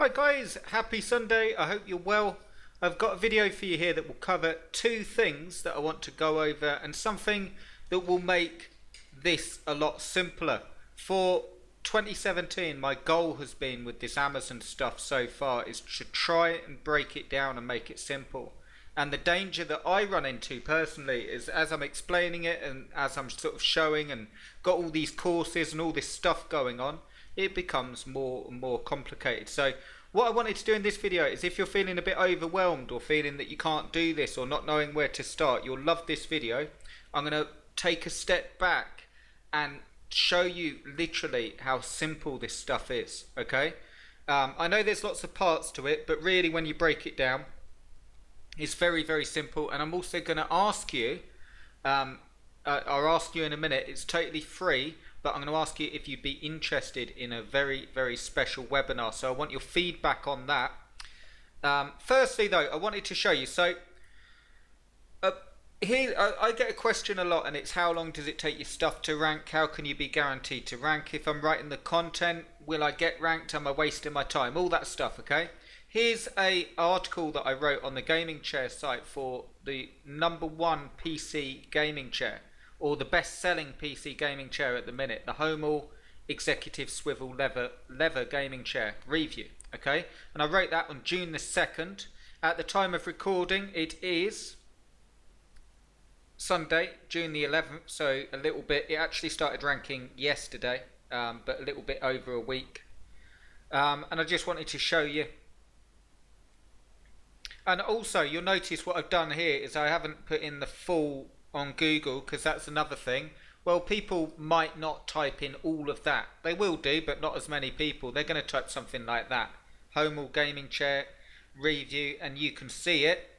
Hi guys, happy Sunday. I hope you're well. I've got a video for you here that will cover two things that I want to go over and something that will make this a lot simpler. For 2017, my goal has been with this Amazon stuff so far is to try and break it down and make it simple. And the danger that I run into personally is as I'm explaining it and as I'm sort of showing and got all these courses and all this stuff going on, it becomes more and more complicated. So what I wanted to do in this video is if you're feeling a bit overwhelmed or feeling that you can't do this or not knowing where to start, you'll love this video. I'm going to take a step back and show you literally how simple this stuff is, okay? I know there's lots of parts to it, but really when you break it down, it's very, very simple. And I'm also going to ask you, I'll ask you in a minute, it's totally free, but I'm going to ask you if you'd be interested in a very, very special webinar. So I want your feedback on that. Firstly though, I wanted to show you, so here I get a question a lot, and it's how long does it take your stuff to rank? How can you be guaranteed to rank? If I'm writing the content, will I get ranked? Am I wasting my time? All that stuff, okay? Here's a article that I wrote on the gaming chair site for the #1 PC gaming chair, or the best-selling PC gaming chair at the minute, the Homel Executive Swivel Leather Gaming Chair review, okay? And I wrote that on June the 2nd. At the time of recording, it is Sunday, June the 11th, so a little bit, it actually started ranking yesterday, but a little bit over a week. And I just wanted to show you. And also, you'll notice what I've done here is I haven't put in the full on Google, because that's another thing. Well, people might not type in all of that. They will do, but not as many people. They're going to type something like that. Homel Gaming Chair Review, and you can see it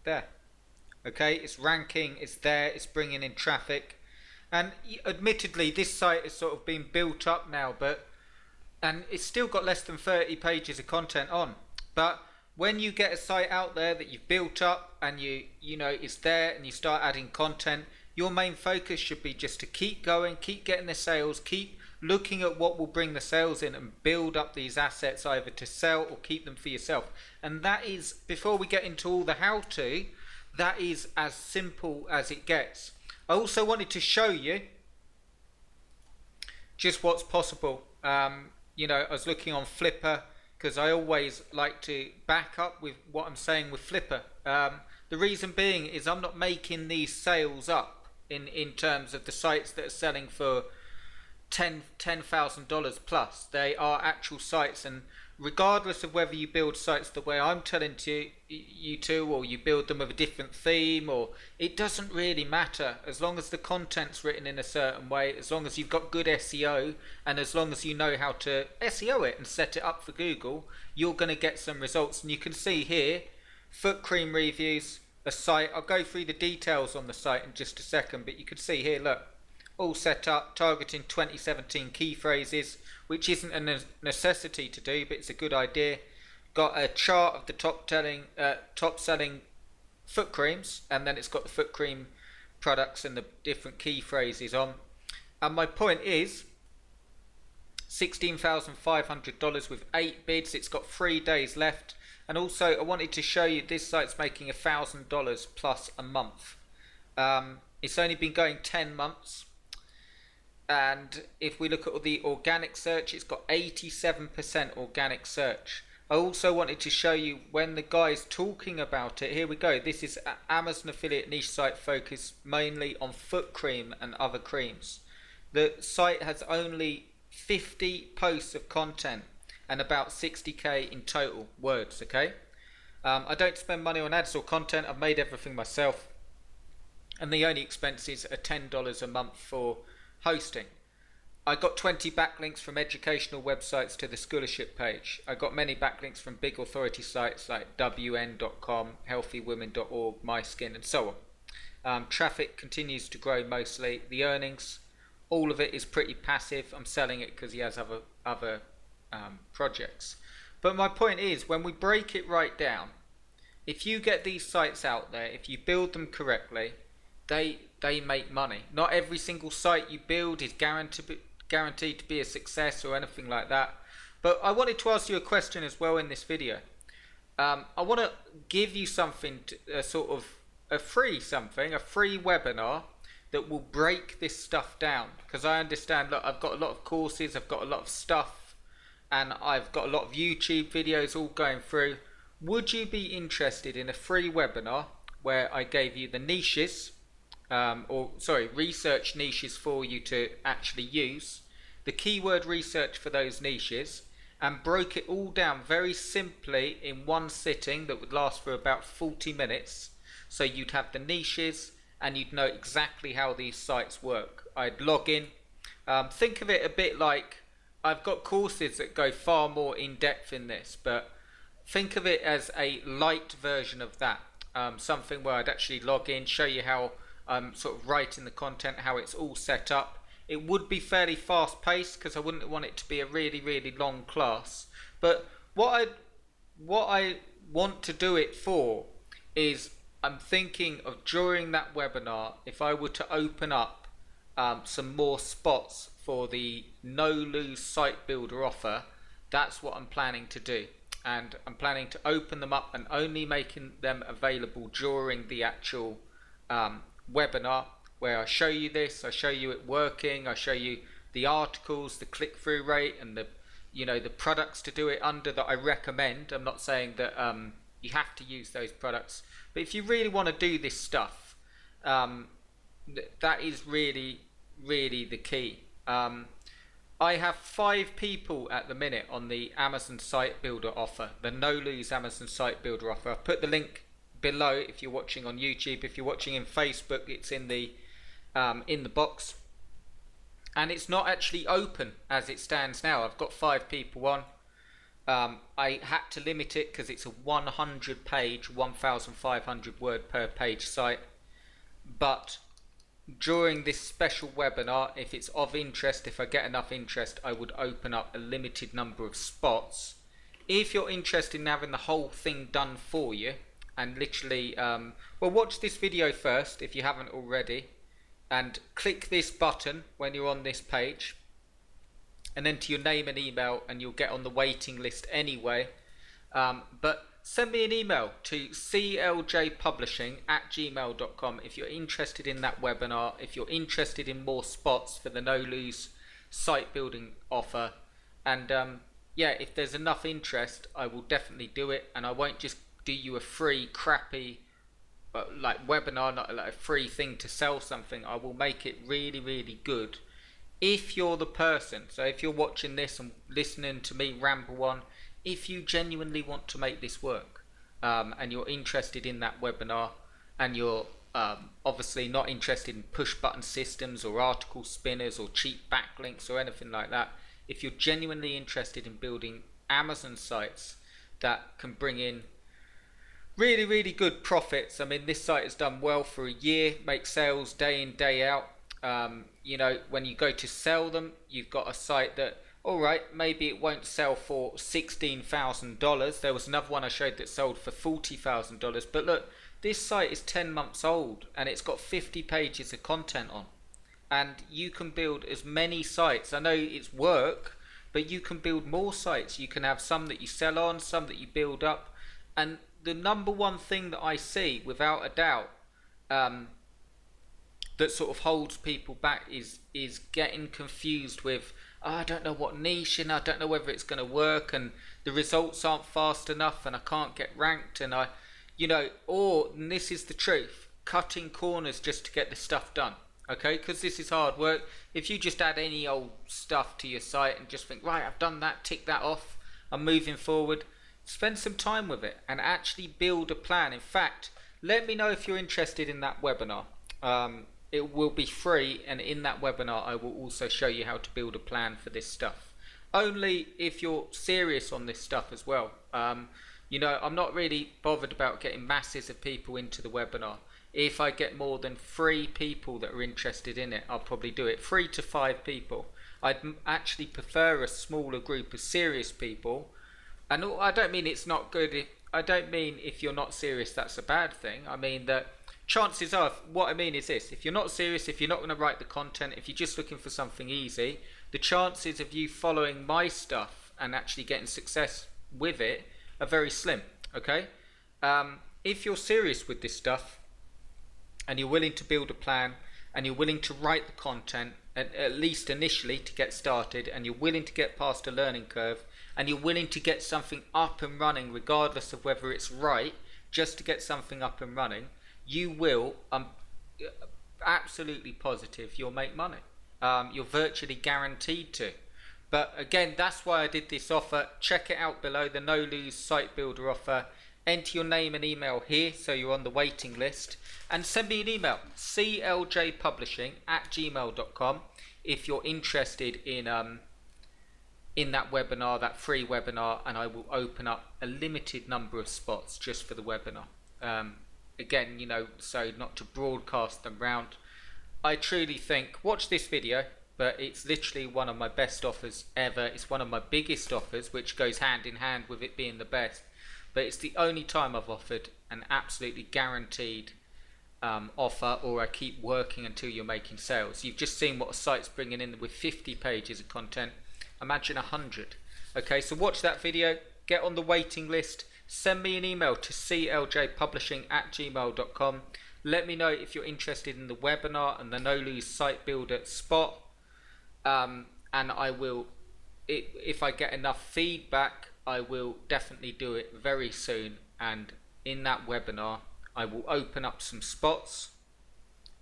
there. Okay, it's ranking, it's there, it's bringing in traffic. And admittedly, this site has sort of been built up now, and it's still got less than 30 pages of content on. But when you get a site out there that you've built up and you know it's there and you start adding content, your main focus should be just to keep going, keep getting the sales, keep looking at what will bring the sales in and build up these assets either to sell or keep them for yourself. And that is, before we get into all the how-to, that is as simple as it gets. I also wanted to show you just what's possible. You know, I was looking on Flipper, because I always like to back up with what I'm saying with Flipper. The reason being is I'm not making these sales up in terms of the sites that are selling for $10,000 plus. They are actual sites, and regardless of whether you build sites the way I'm telling you to, or you build them with a different theme, or it doesn't really matter, as long as the content's written in a certain way, as long as you've got good SEO, and as long as you know how to SEO it and set it up for Google, you're going to get some results. And you can see here, Foot Cream Reviews, a site. I'll go through the details on the site in just a second, but you can see here, look, all set up, targeting 2017 key phrases, which isn't a necessity to do, but it's a good idea. Got a chart of the top selling foot creams, and then it's got the foot cream products and the different key phrases on. And my point is, $16,500 with 8 bids. It's got 3 days left. And also, I wanted to show you this site's making $1,000 plus a month. It's only been going 10 months. And if we look at the organic search, it's got 87% organic search. I also wanted to show you when the guy's talking about it. Here we go. This is an Amazon affiliate niche site focused mainly on foot cream and other creams. The site has only 50 posts of content and about 60k in total words, okay? I don't spend money on ads or content. I've made everything myself. And the only expenses are $10 a month for hosting. I got 20 backlinks from educational websites to the scholarship page. I got many backlinks from big authority sites like wn.com, healthywomen.org, MySkin, and so on. Traffic continues to grow mostly. The earnings, all of it is pretty passive. I'm selling it because he has other projects. But my point is, when we break it right down, if you get these sites out there, if you build them correctly, they make money. Not every single site you build is guaranteed to be a success or anything like that. But I wanted to ask you a question as well in this video. I want to give you something, a sort of a free something, a free webinar that will break this stuff down. Because I understand, look, I've got a lot of courses, I've got a lot of stuff, and I've got a lot of YouTube videos all going through. Would you be interested in a free webinar where I gave you the niches, research niches for you to actually use, the keyword research for those niches, and broke it all down very simply in one sitting that would last for about 40 minutes. So you'd have the niches and you'd know exactly how these sites work. I'd log in. Think of it a bit like, I've got courses that go far more in depth in this, but think of it as a light version of that. Something where I'd actually log in, show you how I'm sort of writing the content, how it's all set up. It would be fairly fast paced because I wouldn't want it to be a really, really long class. But what I want to do it for is, I'm thinking of during that webinar, if I were to open up some more spots for the no lose site builder offer, that's what I'm planning to do. And I'm planning to open them up and only making them available during the actual webinar, where I show you this, I show you it working, I show you the articles, the click-through rate, and the products to do it under that I recommend. I'm not saying that you have to use those products, but if you really want to do this stuff, that is really, really the key. I have 5 people at the minute on the Amazon Site Builder offer, the no lose Amazon Site Builder offer. I've put the link below if you're watching on YouTube. If you're watching in Facebook, it's in the box, and it's not actually open as it stands now. I've got 5 people on. I had to limit it because it's a 100 page, 1,500 word per page site. But during this special webinar, if it's of interest, if I get enough interest, I would open up a limited number of spots. If you're interested in having the whole thing done for you, and literally, watch this video first if you haven't already, and click this button when you're on this page, and enter your name and email, and you'll get on the waiting list anyway. But send me an email to cljpublishing@gmail.com if you're interested in that webinar, if you're interested in more spots for the no lose site building offer, and if there's enough interest, I will definitely do it. And I won't just do you a free crappy webinar, not like a free thing to sell something. I will make it really, really good if you're the person. So if you're watching this and listening to me ramble on, if you genuinely want to make this work, and you're interested in that webinar, and you're obviously not interested in push button systems or article spinners or cheap backlinks or anything like that, if you're genuinely interested in building Amazon sites that can bring in really, really good profits. I mean, this site has done well for a year, makes sales day in, day out. When you go to sell them, you've got a site that, all right, maybe it won't sell for $16,000. There was another one I showed that sold for $40,000. But look, this site is 10 months old and it's got 50 pages of content on. And you can build as many sites. I know it's work, but you can build more sites. You can have some that you sell on, some that you build up. And the number one thing that I see, without a doubt, that sort of holds people back is getting confused with, I don't know what niche, and I don't know whether it's going to work, and the results aren't fast enough, and I can't get ranked, and and this is the truth, cutting corners just to get the stuff done. Okay, because this is hard work. If you just add any old stuff to your site and just think, right, I've done that, tick that off, I'm moving forward, spend some time with it and actually build a plan. In fact, let me know if you're interested in that webinar. It will be free, and in that webinar I will also show you how to build a plan for this stuff. Only if you're serious on this stuff as well. I'm not really bothered about getting masses of people into the webinar. If I get more than 3 people that are interested in it, I'll probably do it. 3 to 5 people. I'd actually prefer a smaller group of serious people. And I don't mean it's not good. I don't mean if you're not serious that's a bad thing. I mean that chances are, what I mean is this: if you're not serious, if you're not going to write the content, if you're just looking for something easy, the chances of you following my stuff and actually getting success with it are very slim. Okay, if you're serious with this stuff and you're willing to build a plan and you're willing to write the content at least initially to get started, and you're willing to get past a learning curve, and you're willing to get something up and running regardless of whether it's right, just to get something up and running, you will, absolutely positive, you'll make money. You're virtually guaranteed to. But again, that's why I did this offer. Check it out below, the No Lose Site Builder offer. Enter your name and email here so you're on the waiting list, and send me an email, cljpublishing@gmail.com, if you're interested in that webinar, that free webinar, and I will open up a limited number of spots just for the webinar. Again, you know, so not to broadcast them round. I truly think, watch this video, but it's literally one of my best offers ever. It's one of my biggest offers, which goes hand in hand with it being the best. But it's the only time I've offered an absolutely guaranteed offer, or I keep working until you're making sales. You've just seen what a site's bringing in with 50 pages of content. Imagine 100. Okay, so watch that video, get on the waiting list, send me an email to cljpublishing@gmail.com. Let me know if you're interested in the webinar and the No Lose Site Builder spot, and I will, if I get enough feedback, I will definitely do it very soon. And in that webinar I will open up some spots,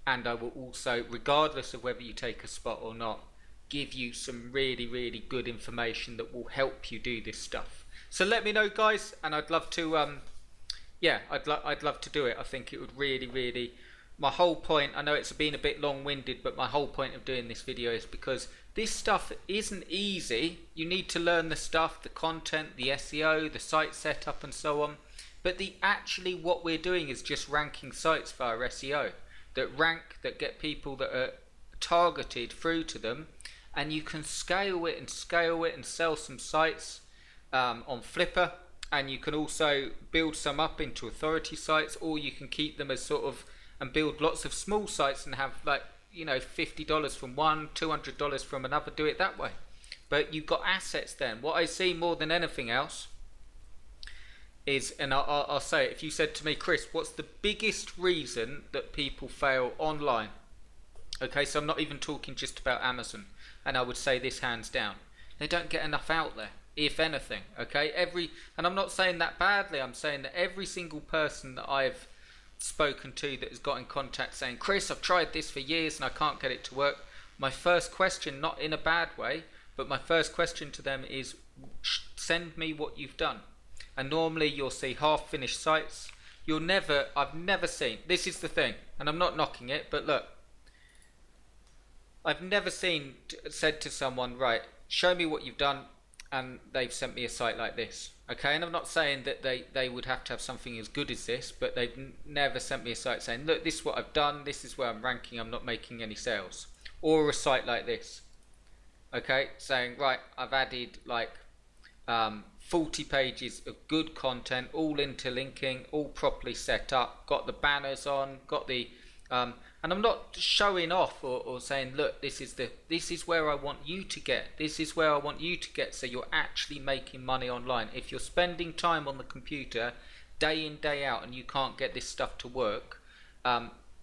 and I will also, regardless of whether you take a spot or not, give you some really good information that will help you do this stuff. So let me know, guys, and I'd love to I'd love to do it. I think it would really, my whole point, I know it's been a bit long-winded, but my whole point of doing this video is because this stuff isn't easy. You need to learn the stuff, the content, the SEO, the site setup and so on. But what we're doing is just ranking sites for our SEO that get people that are targeted through to them, and you can scale it and sell some sites on Flipper, and you can also build some up into authority sites, or you can keep them as sort of and build lots of small sites and have, like, you know, $50 from one, $200 from another. Do it that way, but you've got assets then. What I see more than anything else is, and I'll say it, if you said to me, Chris, what's the biggest reason that people fail online? Okay, so I'm not even talking just about Amazon, and I would say this hands down: they don't get enough out there, if anything. Okay, and I'm not saying that badly, I'm saying that every single person that I've spoken to that has got in contact saying, Chris, I've tried this for years and I can't get it to work, my first question, not in a bad way, but my first question to them is, send me what you've done. And normally you'll see half finished sites. I've never seen, this is the thing, and I'm not knocking it, but look, I've never said to someone, right, show me what you've done, and they've sent me a site like this. Okay, and I'm not saying that they would have to have something as good as this, but they've never sent me a site saying, look, this is what I've done, this is where I'm ranking, I'm not making any sales. Or a site like this, okay, saying, right, I've added like 40 pages of good content, all interlinking, all properly set up, got the banners on, got the and I'm not showing off or saying, look, this is where I want you to get, this is where I want you to get, so you're actually making money online. If you're spending time on the computer day in, day out, and you can't get this stuff to work,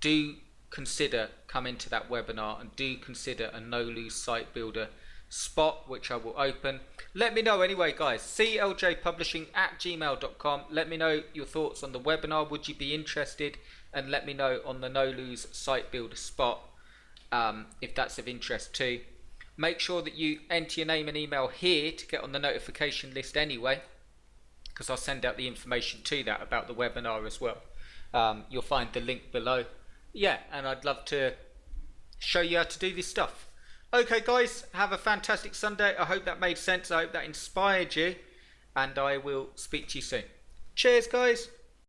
do consider coming to that webinar, and do consider a No Lose Site Builder spot, which I will open. Let me know anyway, guys. cljpublishing@gmail.com. Let me know your thoughts on the webinar. Would you be interested? And let me know on the No Lose Site Builder spot, if that's of interest too. Make sure that you enter your name and email here to get on the notification list anyway, because I'll send out the information to that about the webinar as well. You'll find the link below. Yeah, and I'd love to show you how to do this stuff. Okay, guys, have a fantastic Sunday. I hope that made sense. I hope that inspired you, and I will speak to you soon. Cheers, guys.